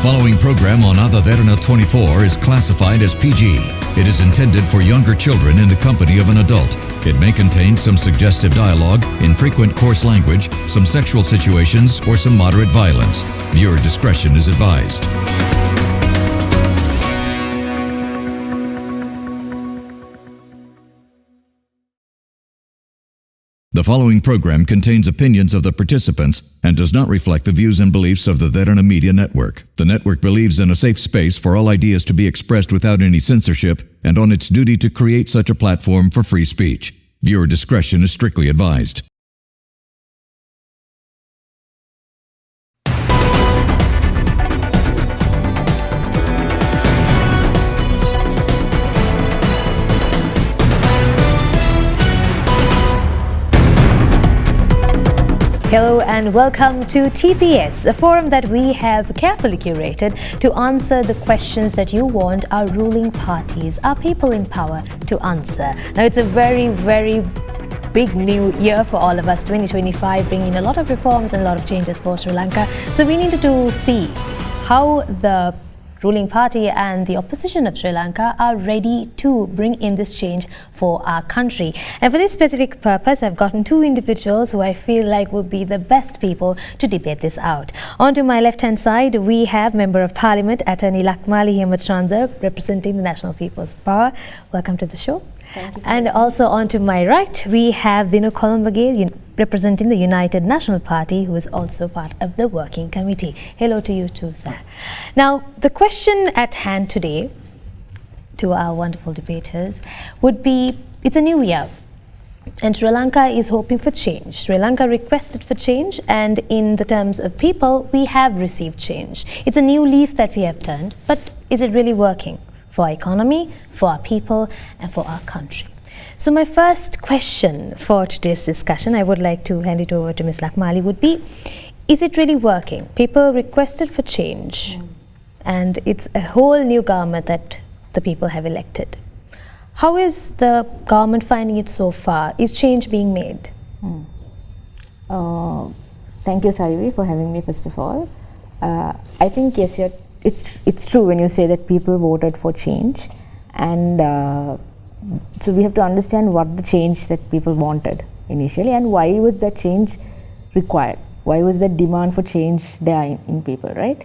following program on Ada Derana 24 is classified as PG. It is intended for younger children in the company of an adult. It may contain some suggestive dialogue, infrequent coarse language, some sexual situations, or some moderate violence. Viewer discretion is advised. The following program contains opinions of the participants and does not reflect the views and beliefs of the Derana Media Network. The network believes in a safe space for all ideas to be expressed without any censorship and on its duty to create such a platform for free speech. Viewer discretion is strictly advised. Hello and welcome to TPS, a forum that we have carefully curated to answer the questions that you want our ruling parties, our people in power to answer. Now it's a very big new year for all of us, 2025, bringing a lot of reforms and a lot of changes for Sri Lanka. So we needed to see how the ruling party and the opposition of Sri Lanka are ready to bring in this change for our country. And for this specific purpose, I've gotten two individuals who I feel like will be the best people to debate this out. On to my left-hand side, we have Member of Parliament, Attorney Lakmali Hemachandra, representing the National People's Power. Welcome to the show. Thank you. And also on to my right, we have Dinouk Colombage, representing the United National Party, who is also part of the working committee. Hello to you too, sir. Now, the question at hand today to our wonderful debaters would be, it's a new year and Sri Lanka is hoping for change. Sri Lanka requested for change, and in the terms of people, we have received change. It's a new leaf that we have turned, but is it really working for our economy, for our people, and for our country? So my first question for today's discussion, I would like to hand it over to Ms. Lakmali, would be, is it really working? People requested for change, and it's a whole new government that the people have elected. How is the government finding it so far? Is change being made? Thank you, Saivi, for having me, first of all. I think, yes, it's true when you say that people voted for change, and so we have to understand what the change that people wanted initially and why was that change required. Why was that demand for change there in people, right?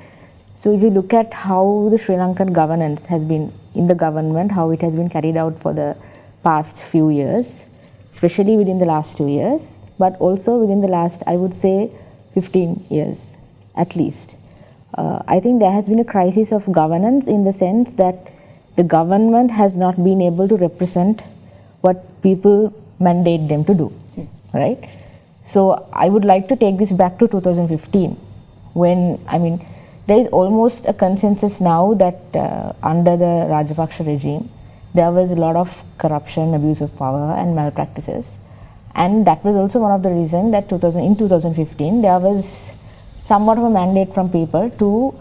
So if you look at how the Sri Lankan governance has been in the government, how it has been carried out for the past few years, especially within the last 2 years, but also within the last, I would say, 15 years at least. I think there has been a crisis of governance in the sense that the government has not been able to represent what people mandate them to do, right? So I would like to take this back to 2015 when, there is almost a consensus now that under the Rajapaksa regime, there was a lot of corruption, abuse of power and malpractices. And that was also one of the reasons that in 2015, there was somewhat of a mandate from people to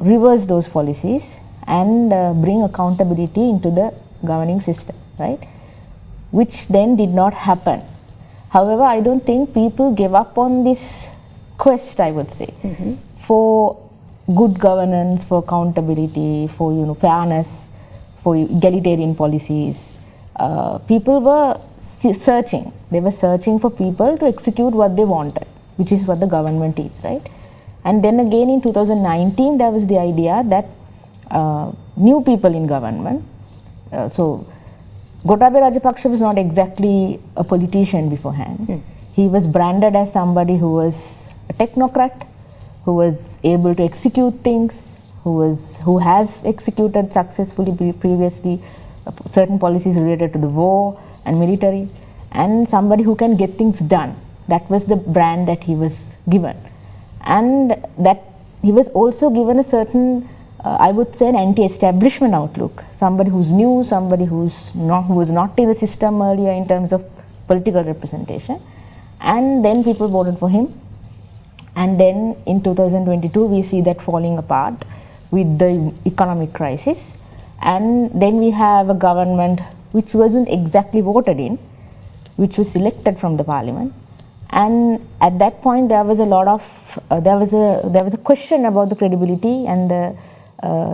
reverse those policies and bring accountability into the governing system, right? Which then did not happen. However, I don't think people gave up on this quest, I would say, for good governance, for accountability, for fairness, for egalitarian policies. People were searching. They were searching for people to execute what they wanted, which is what the government is, right? And then again in 2019, there was the idea that new people in government. So Gotabaya Rajapaksa was not exactly a politician beforehand. He was branded as somebody who was a technocrat, who was able to execute things, who has executed successfully previously certain policies related to the war and military, and somebody who can get things done. That was the brand that he was given, and that he was also given a certain I would say an anti-establishment outlook, somebody who's new, somebody who was not in the system earlier in terms of political representation, and then people voted for him. And then in 2022 we see that falling apart with the economic crisis, and then we have a government which wasn't exactly voted in, which was selected from the parliament, And at that point, there was a lot of there was a question about the credibility and the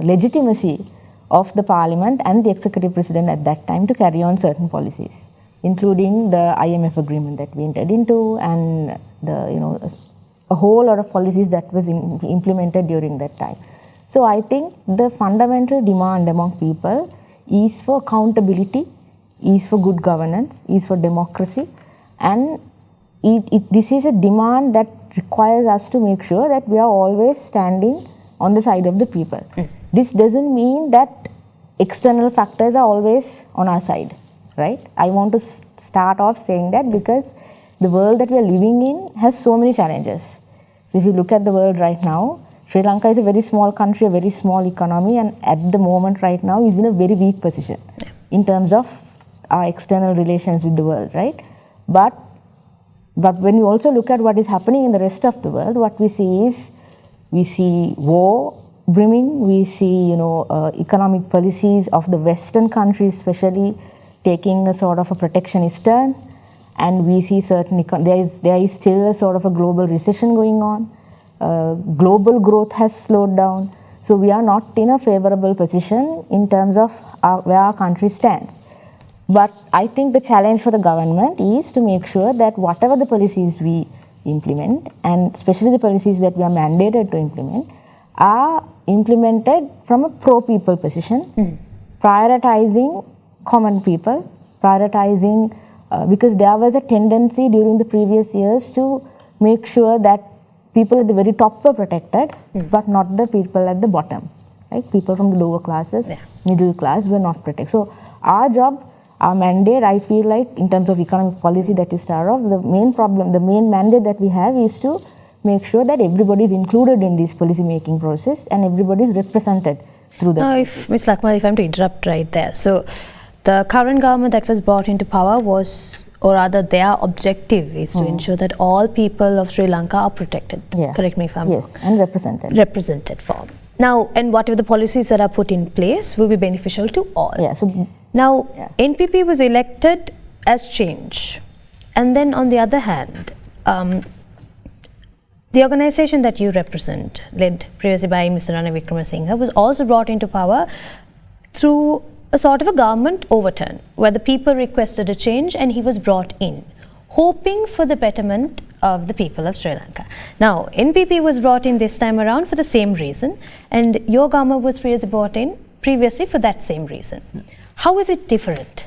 legitimacy of the parliament and the executive president at that time to carry on certain policies, including the IMF agreement that we entered into, and a whole lot of policies that was implemented during that time. So I think the fundamental demand among people is for accountability, is for good governance, is for democracy, and this is a demand that requires us to make sure that we are always standing on the side of the people. This doesn't mean that external factors are always on our side, right? I want to start off saying that because the world that we are living in has so many challenges. So if you look at the world right now, Sri Lanka is a very small country, a very small economy, and at the moment right now is in a very weak position in terms of our external relations with the world, right? But when you also look at what is happening in the rest of the world, what we see is, we see war brimming, we see economic policies of the Western countries especially taking a sort of a protectionist turn, and we see there is still a sort of a global recession going on. Global growth has slowed down, so we are not in a favorable position in terms of where our country stands. But I think the challenge for the government is to make sure that whatever the policies we implement, and especially the policies that we are mandated to implement, are implemented from a pro-people position, prioritizing common people, prioritizing, because there was a tendency during the previous years to make sure that people at the very top were protected, but not the people at the bottom. Right? People from the lower classes, middle class were not protected. So our job, our mandate, I feel like in terms of economic policy that you start off, the main mandate that we have is to make sure that everybody is included in this policy making process and everybody is represented through the If Ms. Lakmali, if I'm to interrupt right there. So the current government that was brought into power was, or rather their objective is to ensure that all people of Sri Lanka are protected. Correct me if I'm wrong. Yes, and represented. Represented for. Now, and whatever the policies that are put in place will be beneficial to all. Now, NPP was elected as change. And then on the other hand, the organization that you represent, led previously by Mr. Rana Wickramasinghe, was also brought into power through a sort of a government overturn, where the people requested a change and he was brought in, hoping for the betterment of the people of Sri Lanka. Now, NPP was brought in this time around for the same reason, and your government was brought in previously for that same reason. How is it different?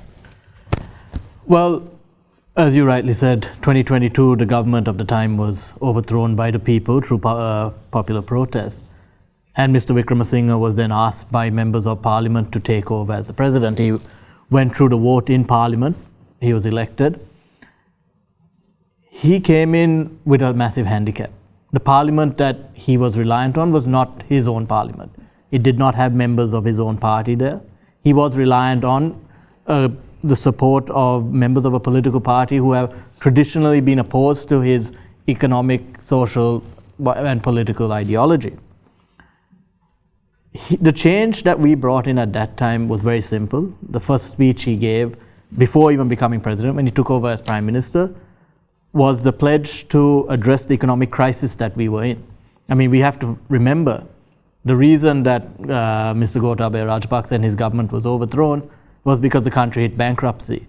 Well, as you rightly said, 2022, the government of the time was overthrown by the people through popular protest. And Mr. Wickramasinghe was then asked by members of parliament to take over as the president. He went through the vote in parliament. He was elected. He came in with a massive handicap. The parliament that he was reliant on was not his own parliament. It did not have members of his own party there. He was reliant on the support of members of a political party who have traditionally been opposed to his economic, social, and political ideology. The change that we brought in at that time was very simple. The first speech he gave before even becoming president, when he took over as prime minister, was the pledge to address the economic crisis that we were in. I mean, we have to remember the reason that Mr. Gotabaya Rajapaksa and his government was overthrown was because the country hit bankruptcy.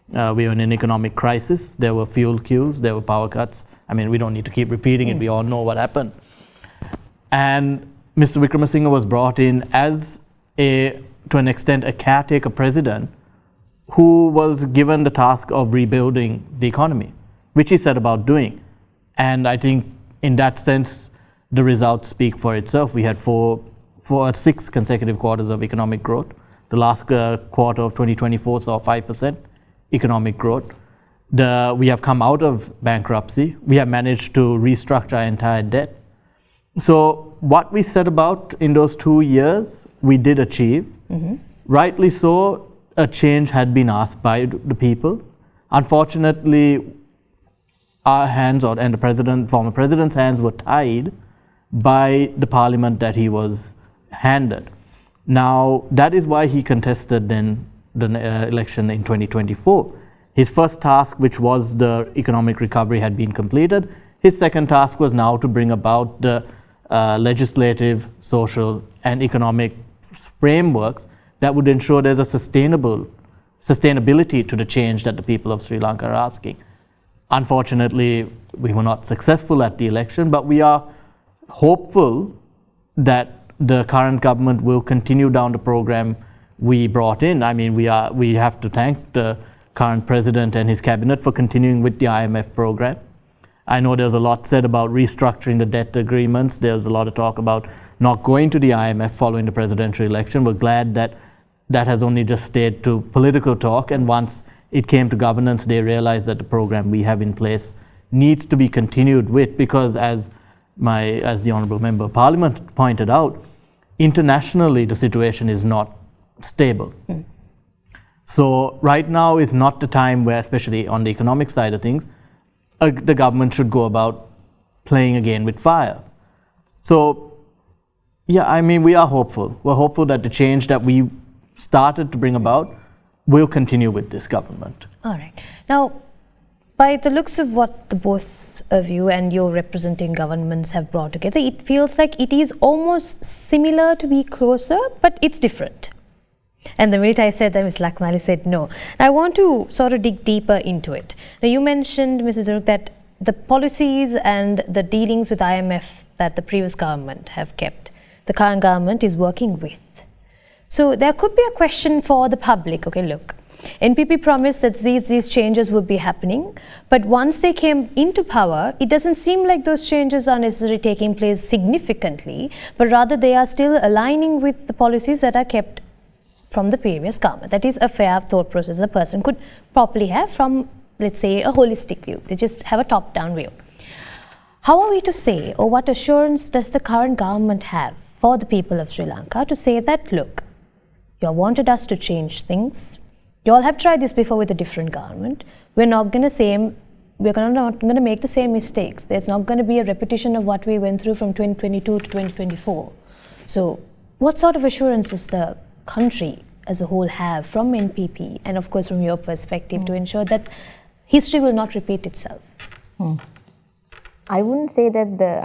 We were in an economic crisis. There were fuel queues, there were power cuts. I mean, we don't need to keep repeating it. We all know what happened. And Mr. Wickramasinghe was brought in as to an extent, a caretaker president who was given the task of rebuilding the economy, which he set about doing. And I think in that sense, the results speak for itself. We had six consecutive quarters of economic growth. The last quarter of 2024 saw 5% economic growth. We have come out of bankruptcy. We have managed to restructure our entire debt. So what we set about in those 2 years, we did achieve. Rightly so, a change had been asked by the people. Unfortunately, our hands, and the former president's hands, were tied by the parliament that he was handed. Now, that is why he contested then the election in 2024. His first task, which was the economic recovery, had been completed. His second task was now to bring about the legislative, social, and economic frameworks that would ensure there's a sustainability to the change that the people of Sri Lanka are asking. Unfortunately, we were not successful at the election, but we are hopeful that the current government will continue down the program we brought in. I mean, we have to thank the current president and his cabinet for continuing with the IMF program. I know there's a lot said about restructuring the debt agreements. There's a lot of talk about not going to the IMF following the presidential election. We're glad that that has only just stayed to political talk, and once it came to governance, they realized that the program we have in place needs to be continued with, because as the Honourable Member of Parliament pointed out, internationally the situation is not stable. So right now is not the time where, especially on the economic side of things, the government should go about playing again with fire. So yeah, I mean, we are hopeful. We're hopeful that the change that we started to bring about will continue with this government. All right. Now, by the looks of what the both of you and your representing governments have brought together, it feels like it is almost similar to be closer, but it's different. And the minute I said that, Ms. Lakmali said no. I want to sort of dig deeper into it. Now, you mentioned, Mr. Dinouk, that the policies and the dealings with IMF that the previous government have kept, the current government is working with. So there could be a question for the public. Okay, look, NPP promised that these changes would be happening, but once they came into power, it doesn't seem like those changes are necessarily taking place significantly, but rather they are still aligning with the policies that are kept from the previous government. That is a fair thought process a person could properly have from, let's say, a holistic view. They just have a top-down view. How are we to say, or what assurance does the current government have for the people of Sri Lanka to say that, look, you all wanted us to change things. You all have tried this before with a different government. We're not going to make the same mistakes. There's not going to be a repetition of what we went through from 2022 to 2024. So what sort of assurance does the country as a whole have from NPP and of course from your perspective to ensure that history will not repeat itself? I wouldn't say that the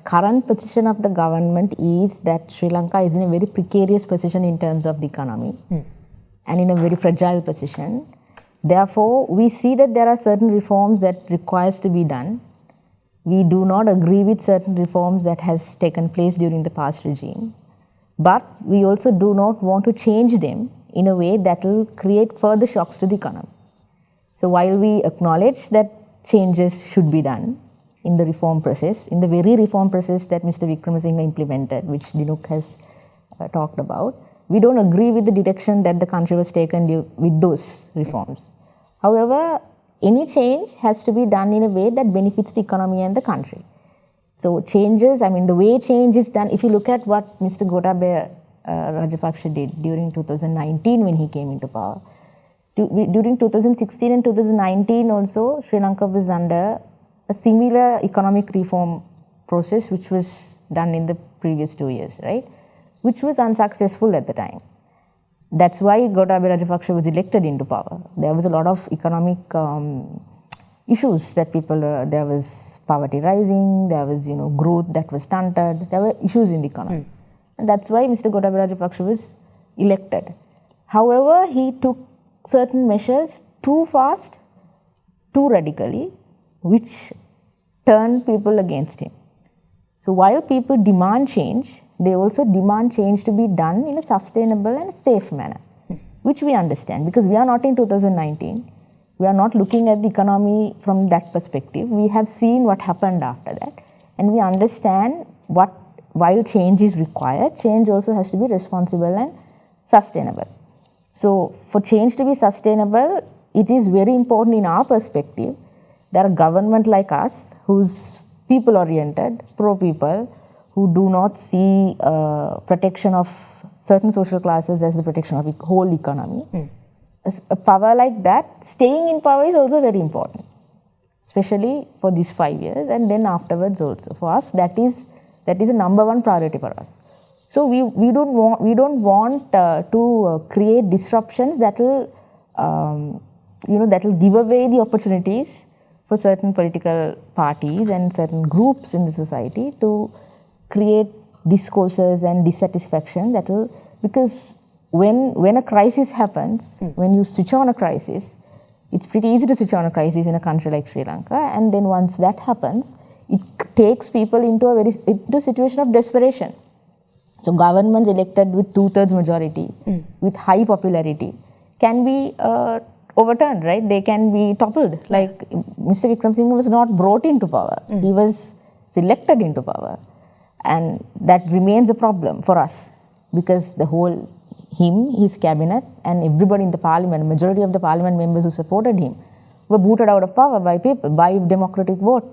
current position of the government is that Sri Lanka is in a very precarious position in terms of the economy and in a very fragile position. Therefore, we see that there are certain reforms that requires to be done. We do not agree with certain reforms that has taken place during the past regime, but we also do not want to change them in a way that will create further shocks to the economy. So while we acknowledge that changes should be done in the reform process, in the very reform process that Mr. Wickremesinghe implemented, which Dinouk has talked about, we don't agree with the direction that the country was taken with those reforms. However, any change has to be done in a way that benefits the economy and the country. So changes, the way change is done, if you look at what Mr. Gotabaya Rajapaksa did during 2019 when he came into power, during 2016 and 2019 also, Sri Lanka was under a similar economic reform process which was done in the previous 2 years, right? Which was unsuccessful at the time. That's why Gotabaya Rajapaksa was elected into power. There was a lot of economic issues that there was poverty rising, there was growth that was stunted, there were issues in the economy. And that's why Mr. Gotabaya Rajapaksa was elected. However, he took certain measures too fast, too radically, which turned people against him. So while people demand change, they also demand change to be done in a sustainable and safe manner, which we understand because we are not in 2019. We are not looking at the economy from that perspective. We have seen what happened after that, and we understand while change is required, change also has to be responsible and sustainable. So for change to be sustainable, it is very important in our perspective that a government like us, who's people-oriented, pro-people, who do not see protection of certain social classes as the protection of the whole economy. A power like that, staying in power is also very important, especially for these 5 years and then afterwards also. For us, that is a number one priority for us. So we don't want to create disruptions that will that will give away the opportunities for certain political parties and certain groups in the society to create discourses and dissatisfaction that will, because when a crisis happens, when you switch on a crisis, it's pretty easy to switch on a crisis in a country like Sri Lanka, and then once that happens, it takes people into a situation of desperation. So governments elected with 2/3 majority, with high popularity, can be overturned, right? They can be toppled. Like Mr. Wickremesinghe was not brought into power; he was selected into power, and that remains a problem for us because his cabinet, and everybody in the parliament, majority of the parliament members who supported him, were booted out of power by people, by democratic vote.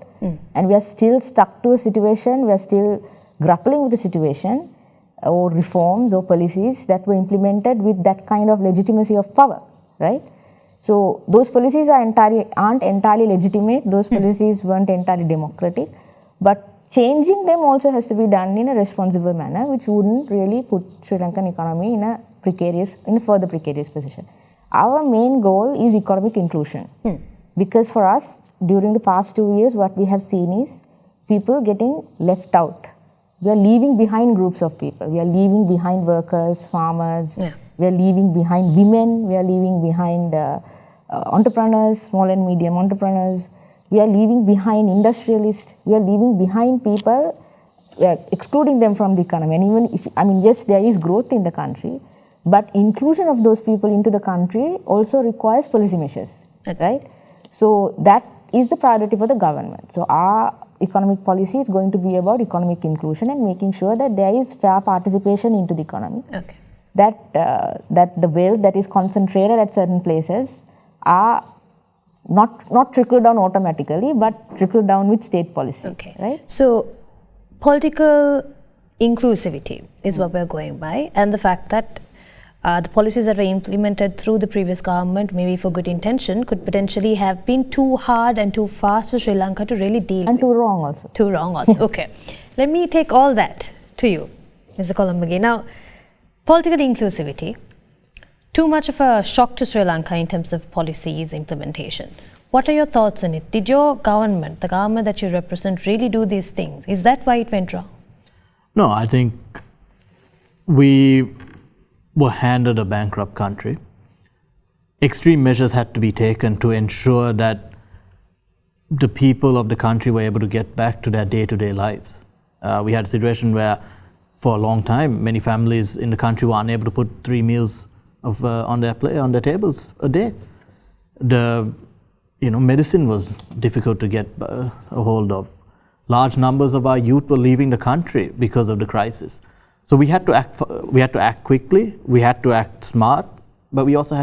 And we are still stuck to a situation, we are still grappling with the situation, or reforms or policies that were implemented with that kind of legitimacy of power, right? So those policies aren't entirely legitimate, those policies weren't entirely democratic, but changing them also has to be done in a responsible manner, which wouldn't really put Sri Lankan economy in a further precarious position. Our main goal is economic inclusion. Because for us, during the past 2 years, what we have seen is people getting left out. We are leaving behind groups of people. We are leaving behind workers, farmers. We are leaving behind women. We are leaving behind entrepreneurs, small and medium entrepreneurs. We are leaving behind industrialists. We are leaving behind people, excluding them from the economy. And even yes, there is growth in the country, but inclusion of those people into the country also requires policy measures, right? So that is the priority for the government. So our economic policy is going to be about economic inclusion and making sure that there is fair participation into the economy. Okay. That the wealth that is concentrated at certain places are not trickle down automatically, but trickle down with state policy. Okay. Right? So political inclusivity is what we're going by, and the fact that the policies that were implemented through the previous government, maybe for good intention, could potentially have been too hard and too fast for Sri Lanka to really deal with. And too wrong also. Too wrong also. Okay. Let me take all that to you, Mr. Colombage. Now, political inclusivity, too much of a shock to Sri Lanka in terms of policies implementation. What are your thoughts on it? Did your government, the government that you represent, really do these things? Is that why it went wrong? No, I think we were handed a bankrupt country. Extreme measures had to be taken to ensure that the people of the country were able to get back to their day-to-day lives. We had a situation where, for a long time, many families in the country were unable to put 3 meals on their tables a day. Medicine was difficult to get a hold of. Large numbers of our youth were leaving the country because of the crisis. So we had to act quickly, we had to act smart, but we also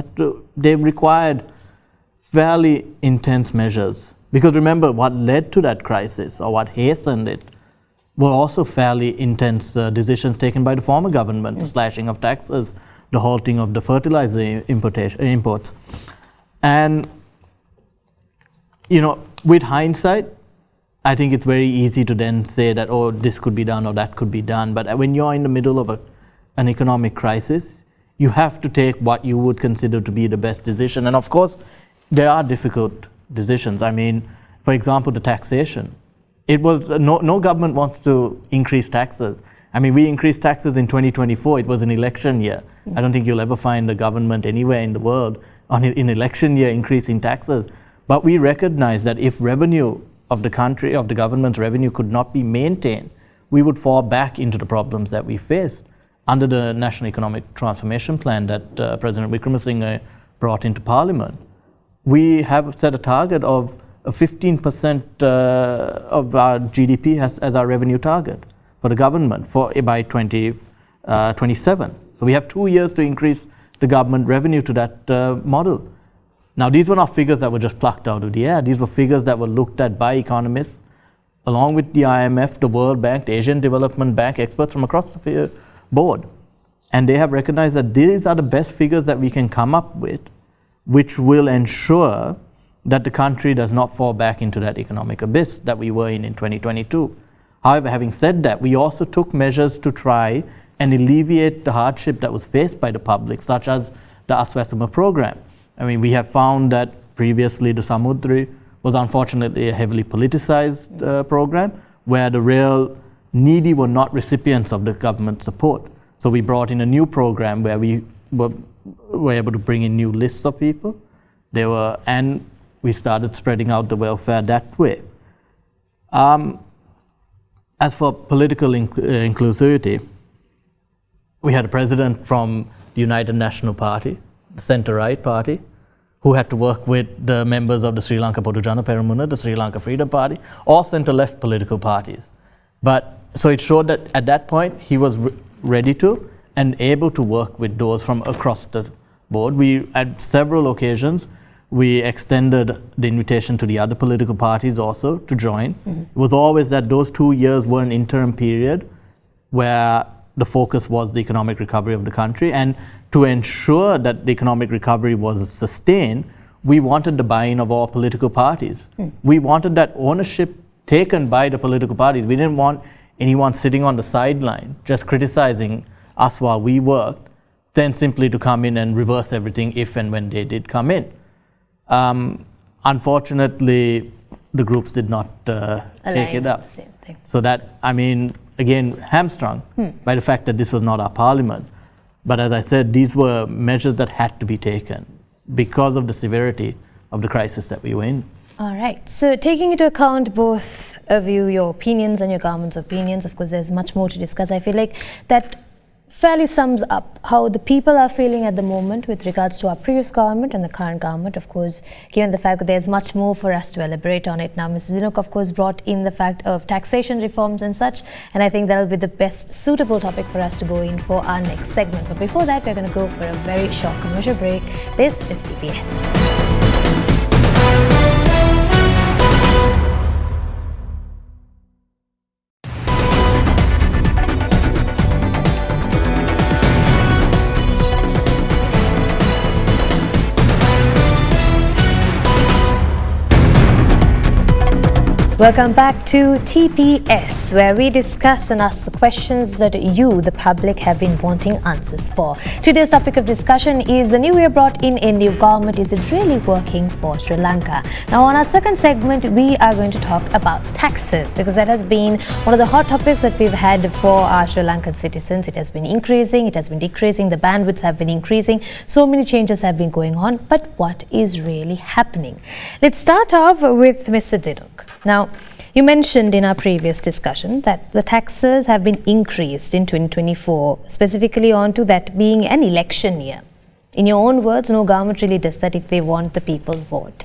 they required fairly intense measures. Because remember, what led to that crisis, or what hastened it, were also fairly intense decisions taken by the former government, the slashing of taxes, the halting of the fertilizer imports. And, with hindsight, I think it's very easy to then say that, oh, this could be done or that could be done. But when you're in the middle of an economic crisis, you have to take what you would consider to be the best decision. And of course, there are difficult decisions. I mean, for example, the taxation. It was no government wants to increase taxes. I mean, we increased taxes in 2024. It was an election year. I don't think you'll ever find a government anywhere in the world in election year increasing taxes. But we recognize that if revenue of the country, of the government's revenue could not be maintained, we would fall back into the problems that we faced. Under the National Economic Transformation Plan that President Wickremesinghe brought into Parliament, we have set a target of 15% of our GDP as our revenue target for the government by 2027. So we have 2 years to increase the government revenue to that model. Now, these were not figures that were just plucked out of the air. These were figures that were looked at by economists, along with the IMF, the World Bank, the Asian Development Bank, experts from across the board. And they have recognized that these are the best figures that we can come up with, which will ensure that the country does not fall back into that economic abyss that we were in 2022. However, having said that, we also took measures to try and alleviate the hardship that was faced by the public, such as the Aswasuma program. I mean, we have found that previously the Samudri was unfortunately a heavily politicized program where the real needy were not recipients of the government support. So we brought in a new program where we were able to bring in new lists of people. And we started spreading out the welfare that way. As for political inclusivity, we had a president from the United National Party, the centre-right party, who had to work with the members of the Sri Lanka Podujana Peramuna, the Sri Lanka Freedom Party, or centre-left political parties. So it showed that at that point he was ready to and able to work with those from across the board. At several occasions, we extended the invitation to the other political parties also to join. Mm-hmm. It was always that those 2 years were an interim period where the focus was the economic recovery of the country, and to ensure that the economic recovery was sustained, we wanted the buy-in of all political parties. We wanted that ownership taken by the political parties. We didn't want anyone sitting on the sideline just criticizing us while we worked, then simply to come in and reverse everything if and when they did come in. Unfortunately, the groups did not take it up. So that, I mean, again, hamstrung by the fact that this was not our parliament. But as I said, these were measures that had to be taken because of the severity of the crisis that we were in. All right. So taking into account both of you, your opinions and your government's opinions, of course, there's much more to discuss. I feel like that fairly sums up how the people are feeling at the moment with regards to our previous government and the current government. Of course, given the fact that there's much more for us to elaborate on it now, Mr. Dinouk, of course, brought in the fact of taxation reforms and such, and I think that'll be the best suitable topic for us to go in for our next segment. But before that, we're going to go for a very short commercial break. This is TPS. Welcome back to TPS, where we discuss and ask the questions that you, the public, have been wanting answers for. Today's topic of discussion is the new year brought in a new government. Is it really working for Sri Lanka? Now, on our second segment, we are going to talk about taxes, because that has been one of the hot topics that we've had for our Sri Lankan citizens. It has been increasing, it has been decreasing, the bandwidths have been increasing, so many changes have been going on, but what is really happening? Let's start off with Mr. Dinouk. Now, you mentioned in our previous discussion that the taxes have been increased in 2024, specifically onto that being an election year. In your own words, no government really does that if they want the people's vote.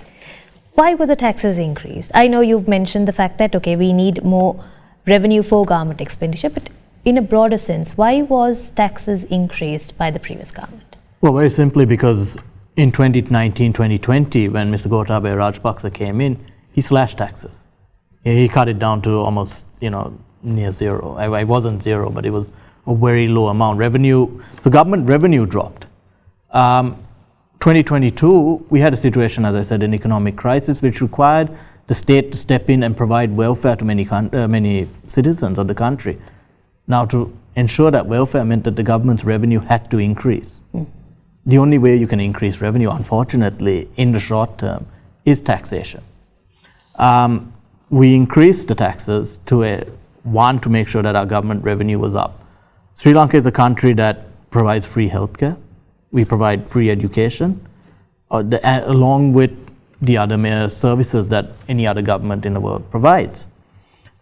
Why were the taxes increased? I know you've mentioned the fact that, okay, we need more revenue for government expenditure, but in a broader sense, why was taxes increased by the previous government? Well, very simply because in 2019-2020, when Mr. Gotabaya Rajapaksa came in, he slashed taxes. He cut it down to almost, near zero. It wasn't zero, but it was a very low amount. So government revenue dropped. 2022, we had a situation, as I said, an economic crisis, which required the state to step in and provide welfare to many citizens of the country. Now, to ensure that welfare meant that the government's revenue had to increase. The only way you can increase revenue, unfortunately, in the short term, is taxation. We increased the taxes to make sure that our government revenue was up. Sri Lanka is a country that provides free healthcare. We provide free education, along with the other services that any other government in the world provides.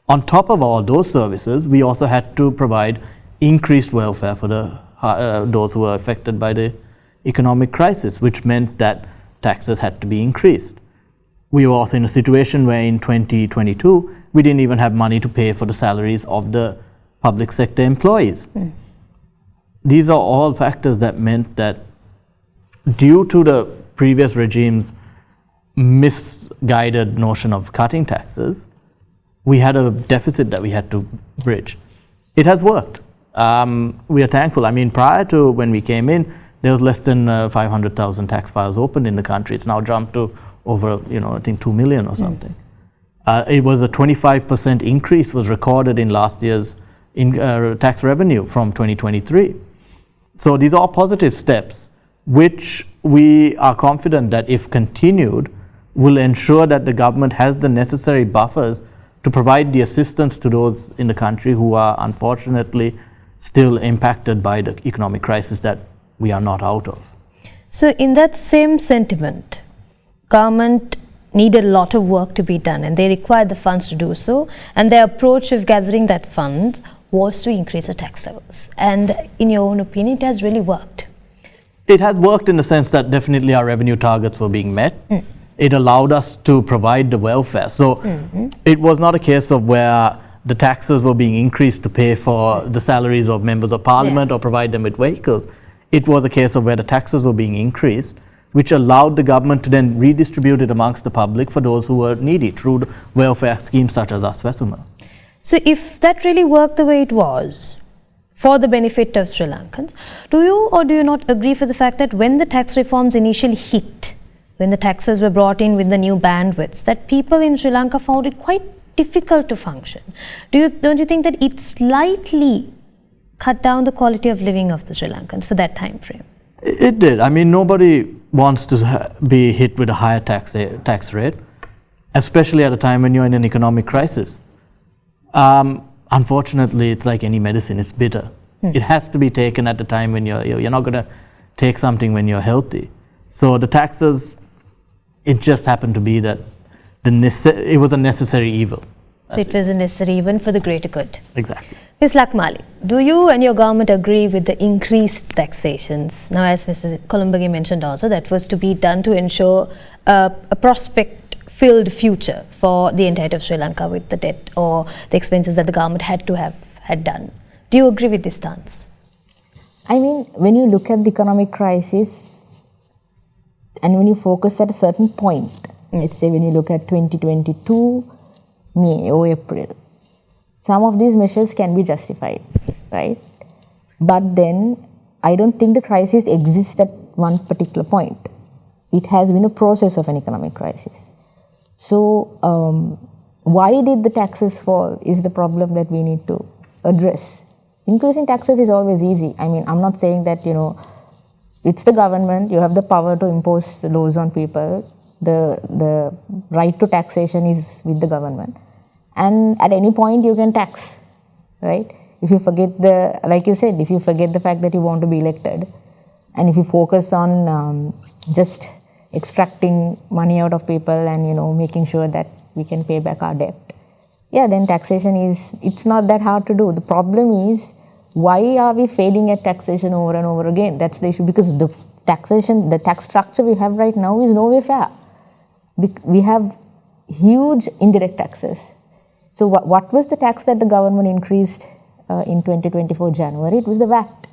On top of all those services, we also had to provide increased welfare for those who were affected by the economic crisis, which meant that taxes had to be increased. We were also in a situation where in 2022, we didn't even have money to pay for the salaries of the public sector employees. These are all factors that meant that due to the previous regime's misguided notion of cutting taxes, we had a deficit that we had to bridge. It has worked. We are thankful. I mean, prior to when we came in, there was less than 500,000 tax files opened in the country. It's now jumped to over, I think 2 million or something. It was a 25% increase was recorded in last year's tax revenue from 2023. So these are positive steps, which we are confident that if continued, will ensure that the government has the necessary buffers to provide the assistance to those in the country who are unfortunately still impacted by the economic crisis that we are not out of. So in that same sentiment, government needed a lot of work to be done and they required the funds to do so, and their approach of gathering that funds was to increase the tax levels. And in your own opinion, it has really worked. It has worked in the sense that definitely our revenue targets were being met. It allowed us to provide the welfare. So it was not a case of where the taxes were being increased to pay for the salaries of members of parliament or provide them with vehicles. It was a case of where the taxes were being increased, which allowed the government to then redistribute it amongst the public for those who were needy through the welfare schemes such as Aswesuma. So if that really worked the way it was, for the benefit of Sri Lankans, do you or do you not agree with the fact that when the tax reforms initially hit, when the taxes were brought in with the new bandwidths, that people in Sri Lanka found it quite difficult to function? Don't you think that it slightly cut down the quality of living of the Sri Lankans for that time frame? It did. I mean, nobody wants to be hit with a higher tax rate, especially at a time when you're in an economic crisis. Unfortunately, it's like any medicine, it's bitter. It has to be taken at the time when you're not going to take something when you're healthy. So the taxes, it just happened to be that it was a necessary evil. It was a necessary evil for the greater good. Exactly. Ms. Lakmali, do you and your government agree with the increased taxations? Now, as Mr. Colombage mentioned also, that was to be done to ensure a prospect-filled future for the entirety of Sri Lanka with the debt or the expenses that the government had done. Do you agree with this stance? I mean, when you look at the economic crisis and when you focus at a certain point, let's say when you look at 2022, May or April, some of these measures can be justified, right? But then I don't think the crisis exists at one particular point. It has been a process of an economic crisis. So why did the taxes fall is the problem that we need to address. Increasing taxes is always easy. I mean, I'm not saying that, it's the government, you have the power to impose laws on people. The right to taxation is with the government. And at any point you can tax, right? If you forget like you said, if you forget the fact that you want to be elected, and if you focus on just extracting money out of people and, making sure that we can pay back our debt, then taxation it's not that hard to do. The problem is, why are we failing at taxation over and over again? That's the issue, because the tax structure we have right now is no way fair. We have huge indirect taxes. So what was the tax that the government increased in 2024 January? It was the VAT.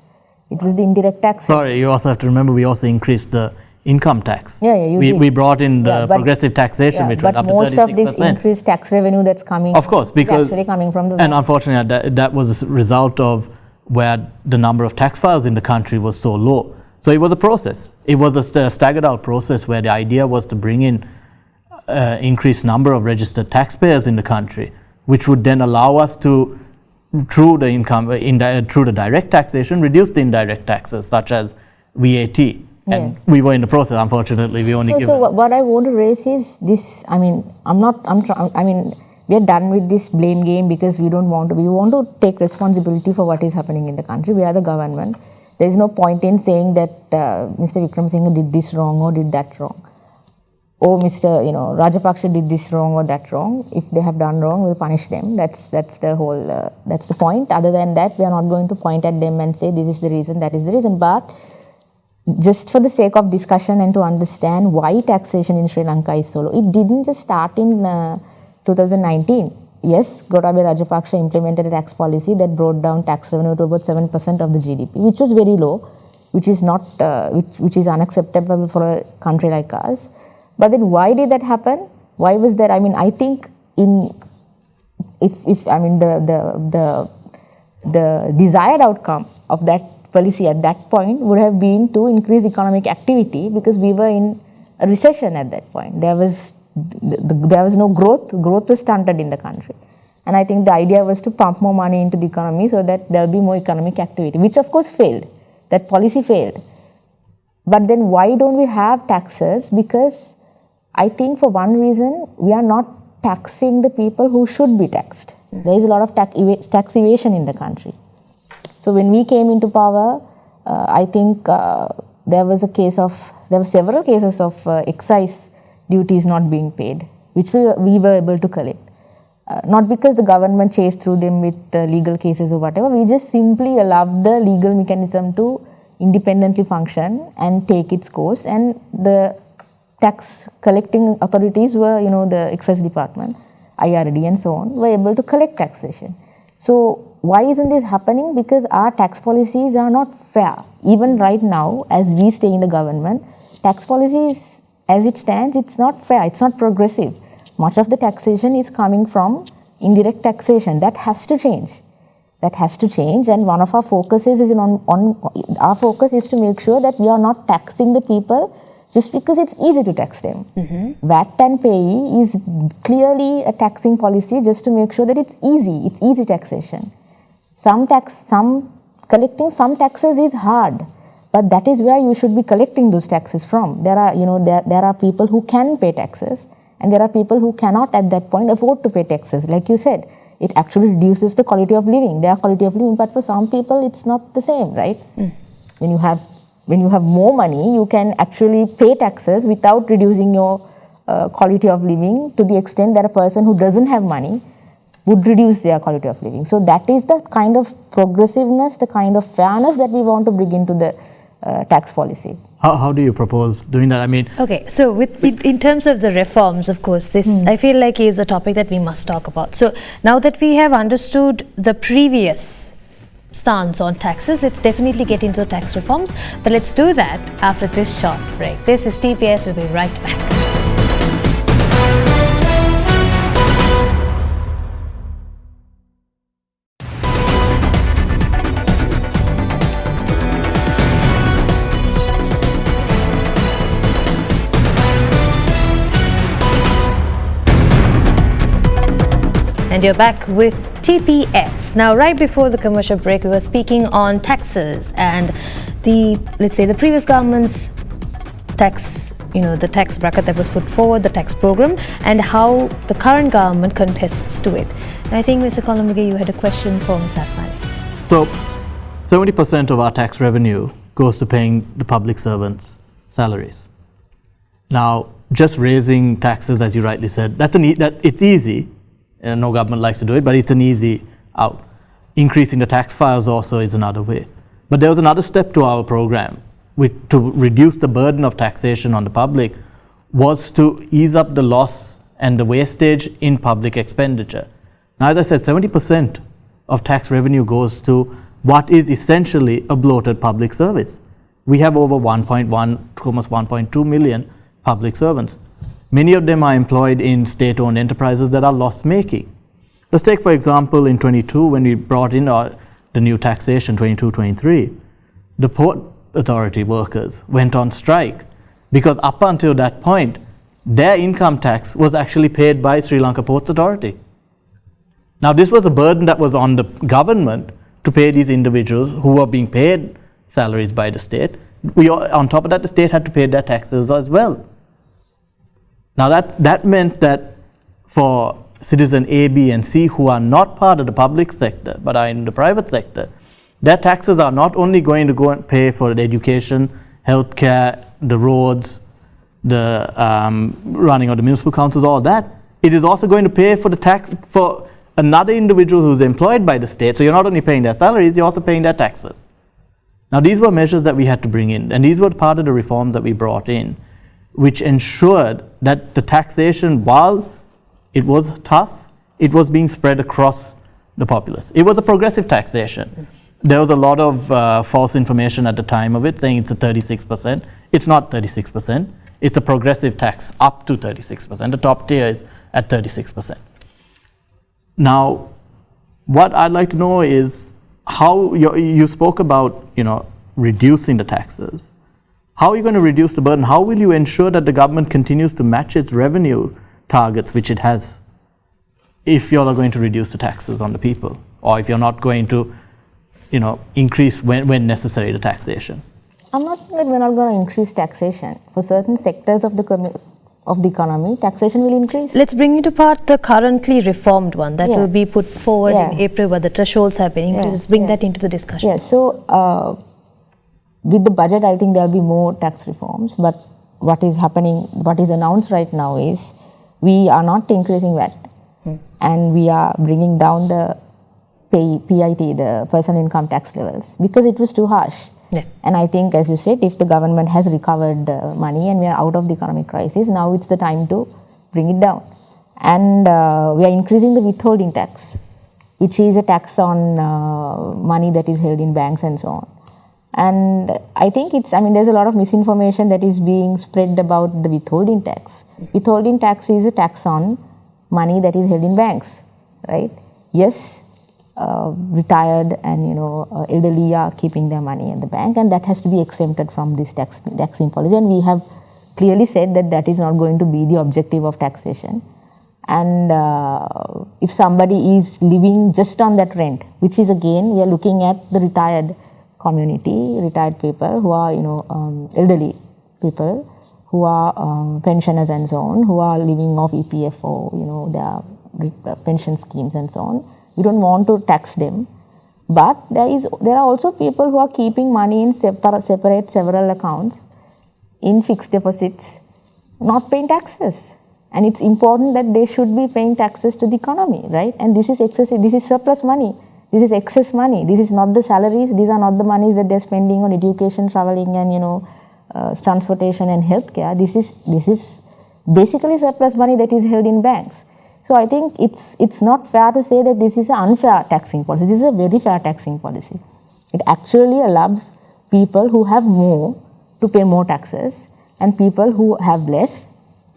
It was the indirect tax. Sorry, you also have to remember we also increased the income tax. We brought in the progressive taxation, which went up to 36%. But most of this increased tax revenue that's coming, of course, because is actually coming from the VAT. And unfortunately, that was a result of where the number of tax files in the country was so low. So it was a process. It was a staggered out process where the idea was to bring in increased number of registered taxpayers in the country, which would then allow us to, through the direct taxation, reduce the indirect taxes such as VAT. And we were in the process. Unfortunately, we only. So what I want to raise is this. I mean, we are done with this blame game because we want to take responsibility for what is happening in the country. We are the government. There is no point in saying that Mr. Wickremesinghe did this wrong or did that wrong. Or Mr. Rajapaksa did this wrong or that wrong. If they have done wrong, we'll punish them. That's the whole. That's the point. Other than that, we are not going to point at them and say this is the reason, that is the reason. But just for the sake of discussion and to understand why taxation in Sri Lanka is so low, it didn't just start in 2019. Yes, Gotabaya Rajapaksa implemented a tax policy that brought down tax revenue to about 7% of the GDP, which was very low, which is not, which is unacceptable for a country like us. But then why did that happen? Why was that? I mean, I think the desired outcome of that policy at that point would have been to increase economic activity, because we were in a recession at that point. There was no growth. Growth was stunted in the country. And I think the idea was to pump more money into the economy so that there'll be more economic activity, which of course failed. That policy failed. But then why don't we have taxes? Because I think for one reason, we are not taxing the people who should be taxed. There is a lot of tax evasion in the country. So when we came into power, I think there were several cases of excise duties not being paid, which we were able to collect. Not because the government chased through them with legal cases or whatever, we just simply allowed the legal mechanism to independently function and take its course, and the tax collecting authorities were, the excise department, IRD and so on, were able to collect taxation. So why isn't this happening? Because our tax policies are not fair. Even right now, as we stay in the government, tax policies as it stands, it's not fair, it's not progressive. Much of the taxation is coming from indirect taxation. That has to change. That has to change, and one of our focuses is our focus is to make sure that we are not taxing the people just because it's easy to tax them. VAT and payee is clearly a taxing policy just to make sure that it's easy taxation. Collecting some taxes is hard, but that is where you should be collecting those taxes from. There are people who can pay taxes, and there are people who cannot at that point afford to pay taxes. Like you said, it actually reduces the quality of living, their quality of living, but for some people it's not the same, right? When you have more money, you can actually pay taxes without reducing your quality of living to the extent that a person who doesn't have money would reduce their quality of living. So that is the kind of progressiveness, the kind of fairness that we want to bring into the tax policy. How do you propose doing that? I mean, okay, so in terms of the reforms, of course, this I feel like is a topic that we must talk about. So now that we have understood the previous stance on taxes, let's definitely get into tax reforms, but let's do that after this short break. This is TPS, we'll be right back. And you're back with TPS. Now, right before the commercial break, we were speaking on taxes and the previous government's tax, the tax bracket that was put forward, the tax program, and how the current government contests to it. And I think, Mr. Colombage, you had a question for Ms. Lakmali. So, 70% of our tax revenue goes to paying the public servants' salaries. Now, just raising taxes, as you rightly said, it's easy. No government likes to do it, but it's an easy out. Increasing the tax files also is another way. But there was another step to our program, to reduce the burden of taxation on the public, was to ease up the loss and the wastage in public expenditure. Now, as I said, 70% of tax revenue goes to what is essentially a bloated public service. We have over 1.1 to almost 1.2 million public servants. Many of them are employed in state-owned enterprises that are loss-making. Let's take, for example, in 22, when we brought in the new taxation, 22-23, the Port Authority workers went on strike because up until that point, their income tax was actually paid by Sri Lanka Ports Authority. Now, this was a burden that was on the government to pay these individuals who were being paid salaries by the state. On top of that, the state had to pay their taxes as well. Now that meant that for citizen A, B, and C who are not part of the public sector but are in the private sector, their taxes are not only going to go and pay for the education, healthcare, the roads, the running of the municipal councils, all that. It is also going to pay for the tax for another individual who's employed by the state. So you're not only paying their salaries, you're also paying their taxes. Now these were measures that we had to bring in, and these were part of the reforms that we brought in, which ensured that the taxation, while it was tough, it was being spread across the populace. It was a progressive taxation. There was a lot of false information at the time of it, saying it's a 36%. It's not 36%. It's a progressive tax up to 36%. The top tier is at 36%. Now, what I'd like to know is how you spoke about, reducing the taxes. How are you going to reduce the burden? How will you ensure that the government continues to match its revenue targets, which it has? if you're going to reduce the taxes on the people, or if you're not going to, increase when necessary the taxation? I'm not saying that we're not going to increase taxation. For certain sectors of the economy, taxation will increase. Let's bring into part the currently reformed one that will be put forward in April, where the thresholds have been increased. Let's bring that into the discussion. Yes, so with the budget, I think there will be more tax reforms, but what is happening, what is announced right now is we are not increasing VAT and we are bringing down the PIT, the personal income tax levels, because it was too harsh. Yeah. And I think, as you said, if the government has recovered money and we are out of the economic crisis, now it's the time to bring it down. And we are increasing the withholding tax, which is a tax on money that is held in banks and so on. And I think there's a lot of misinformation that is being spread about the withholding tax. Withholding tax is a tax on money that is held in banks, right? Yes, retired and elderly are keeping their money in the bank, and that has to be exempted from this taxing policy. And we have clearly said that that is not going to be the objective of taxation. And if somebody is living just on that rent, which is again, we are looking at the retired community, retired people who are elderly people who are pensioners and so on, who are living off EPF or their pension schemes and so on. We don't want to tax them, but there are also people who are keeping money in separate several accounts in fixed deposits, not paying taxes. And it's important that they should be paying taxes to the economy, right? And this is excessive, this is surplus money, this is excess money, this is not the salaries, these are not the monies that they're spending on education, traveling and transportation and healthcare. This is basically surplus money that is held in banks. So I think it's not fair to say that this is an unfair taxing policy. This is a very fair taxing policy. It actually allows people who have more to pay more taxes and people who have less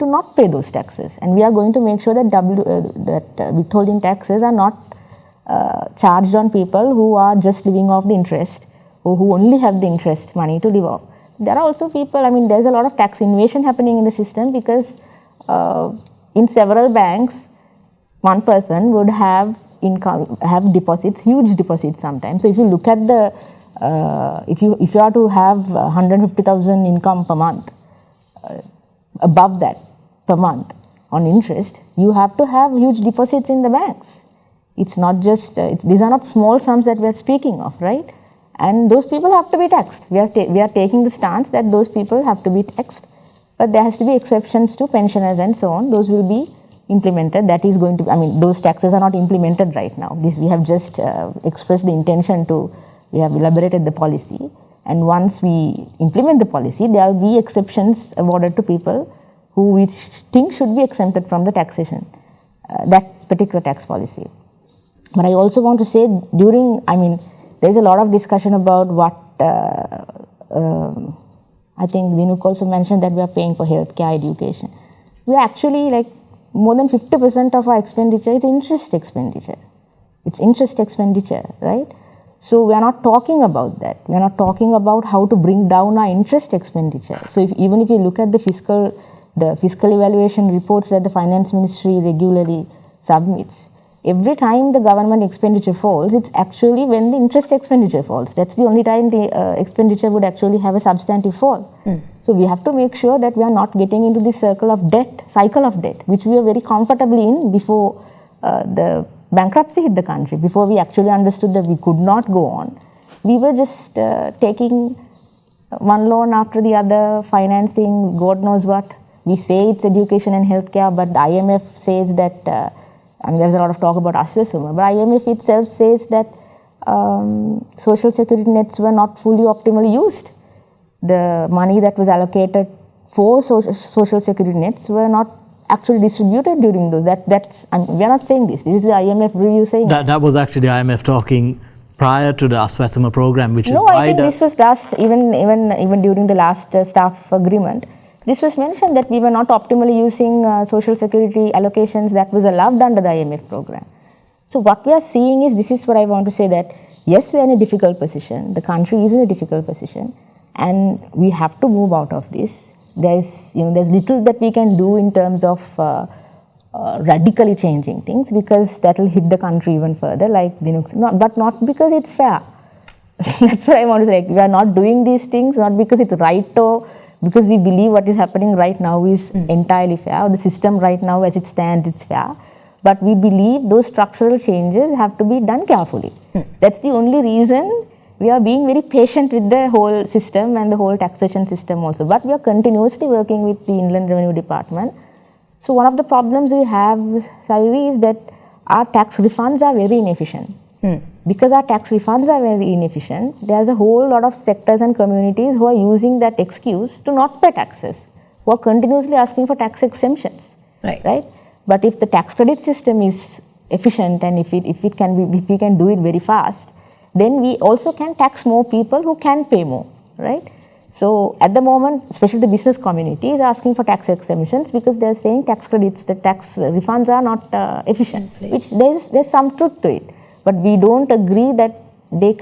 to not pay those taxes. And we are going to make sure that withholding taxes are not charged on people who are just living off the interest or who only have the interest money to live off. There are also people, there's a lot of tax invasion happening in the system because in several banks, one person would have deposits, huge deposits sometimes. So if you look at the, if you are to have 150,000 income per month, above that per month on interest, you have to have huge deposits in the banks. It's not just, these are not small sums that we are speaking of, right? And those people have to be taxed. We are taking the stance that those people have to be taxed, but there has to be exceptions to pensioners and so on. Those will be implemented. That is going to be, those taxes are not implemented right now. We have just expressed the intention we have elaborated the policy. And once we implement the policy, there will be exceptions awarded to people who we think should be exempted from the taxation, that particular tax policy. But I also want to say there's a lot of discussion about what, I think Dinouk also mentioned that we are paying for healthcare, education. We are actually more than 50% of our expenditure is interest expenditure. It's interest expenditure, right? So we are not talking about that. We are not talking about how to bring down our interest expenditure. So even if you look at the fiscal evaluation reports that the finance ministry regularly submits, every time the government expenditure falls, it's actually when the interest expenditure falls. That's the only time the expenditure would actually have a substantive fall. So we have to make sure that we are not getting into this cycle of debt, which we were very comfortably in before the bankruptcy hit the country, before we actually understood that we could not go on. We were just taking one loan after the other, financing God knows what. We say it's education and healthcare, but the IMF says that, there's a lot of talk about Aswesuma, but IMF itself says that social security nets were not fully optimally used. The money that was allocated for social security nets were not actually distributed during those. We are not saying this. This is the IMF review saying that. That was actually the IMF talking prior to the Aswesuma program, which is why I think this was last, even during the last staff agreement. This was mentioned that we were not optimally using social security allocations that was allowed under the IMF program. So what we are seeing is, this is what I want to say, that yes, we are in a difficult position. The country is in a difficult position, and we have to move out of this. There's little that we can do in terms of radically changing things, because that will hit the country even further, like Dinouk. But not because it's fair. That's what I want to say. Like, we are not doing these things not because it's right or because we believe what is happening right now is entirely fair, or the system right now as it stands is fair. But we believe those structural changes have to be done carefully. That's the only reason we are being very patient with the whole system and the whole taxation system also. But we are continuously working with the Inland Revenue Department. So one of the problems we have, Saivi, is that our tax refunds are very inefficient. Because our tax refunds are very inefficient, there's a whole lot of sectors and communities who are using that excuse to not pay taxes, who are continuously asking for tax exemptions. Right? But if the tax credit system is efficient and if we can do it very fast, then we also can tax more people who can pay more, right? So at the moment, especially the business community is asking for tax exemptions because they're saying tax credits, the tax refunds are not efficient, which there's some truth to it. But we don't agree that they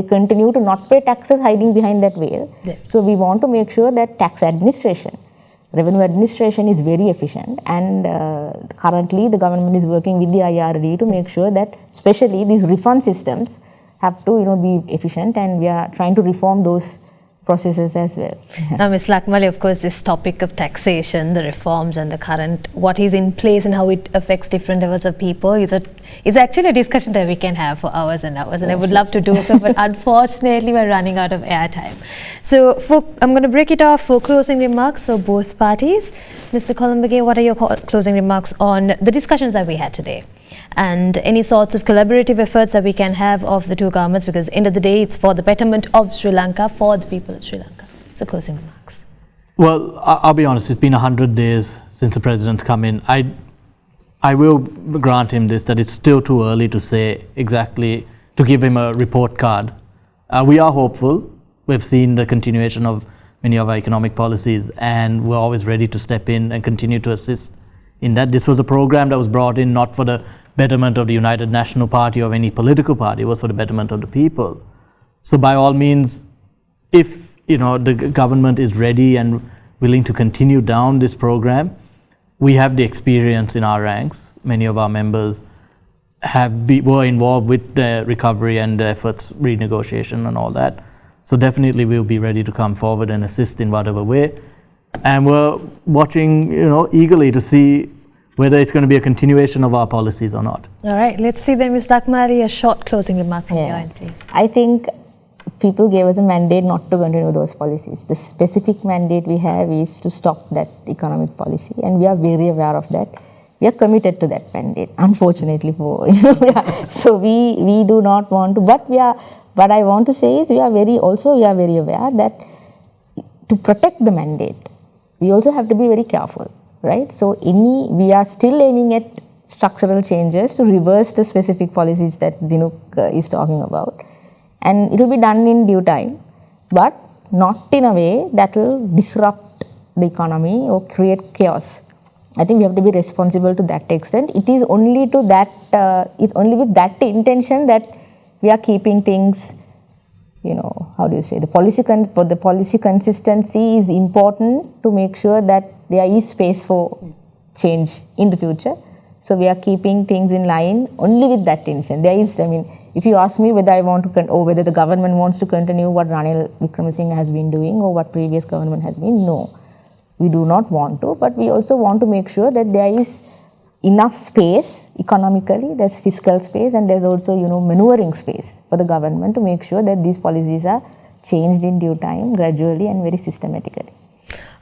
continue to not pay taxes hiding behind that veil. Yeah. So we want to make sure that tax administration, revenue administration is very efficient, and currently the government is working with the IRD to make sure that especially these refund systems have to be efficient, and we are trying to reform those processes as well. Now, Ms. Lakmali, of course, this topic of taxation, the reforms and the current, what is in place and how it affects different levels of people is actually a discussion that we can have for hours and hours, and I would love to do so, but unfortunately we're running out of airtime. So I'm going to break it off for closing remarks for both parties. Mr. Colombage, what are your closing remarks on the discussions that we had today? And any sorts of collaborative efforts that we can have of the two governments, because end of the day it's for the betterment of Sri Lanka, for the people of Sri Lanka. So closing remarks. Well, I'll be honest, it's been 100 days since the president's come in. I will grant him this, that it's still too early to say exactly, to give him a report card. We are hopeful. We've seen the continuation of many of our economic policies, and we're always ready to step in and continue to assist in that. This was a program that was brought in not for the betterment of the United National Party or any political party, it was for the betterment of the people. So by all means, if the government is ready and willing to continue down this program, we have the experience in our ranks. Many of our members were involved with the recovery and the efforts, renegotiation and all that. So definitely we'll be ready to come forward and assist in whatever way. And we're watching eagerly to see whether it's going to be a continuation of our policies or not. All right, let's see then, Ms. Lakmali, a short closing remark from your end, please. I think people gave us a mandate not to continue those policies. The specific mandate we have is to stop that economic policy, and we are very aware of that. We are committed to that mandate, unfortunately. So we do not want to, but what I want to say is we are very aware that to protect the mandate, we also have to be very careful. Right? So we are still aiming at structural changes to reverse the specific policies that Dinouk is talking about. And it will be done in due time, but not in a way that will disrupt the economy or create chaos. I think we have to be responsible to that extent. It is only to that, it's only with that intention that we are keeping things, how do you say, the policy consistency is important to make sure that there is space for change in the future. So we are keeping things in line only with that intention. If you ask me whether I want to, or whether the government wants to continue what Ranil Wickremesinghe has been doing or what previous government has been, no. We do not want to, but we also want to make sure that there is enough space economically, there's fiscal space, and there's also, maneuvering space for the government to make sure that these policies are changed in due time, gradually and very systematically.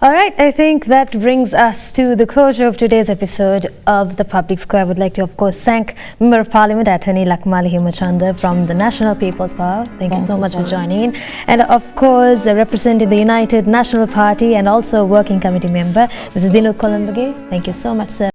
All right, I think that brings us to the closure of today's episode of The Public Square. I would like to, of course, thank Member of Parliament, Attorney Lakmali Hemachandra from the National People's Power. Thank you so much for joining in. And of course, representing the United National Party and also working committee member, Mr. Dinouk Colombage. Thank you so much, sir.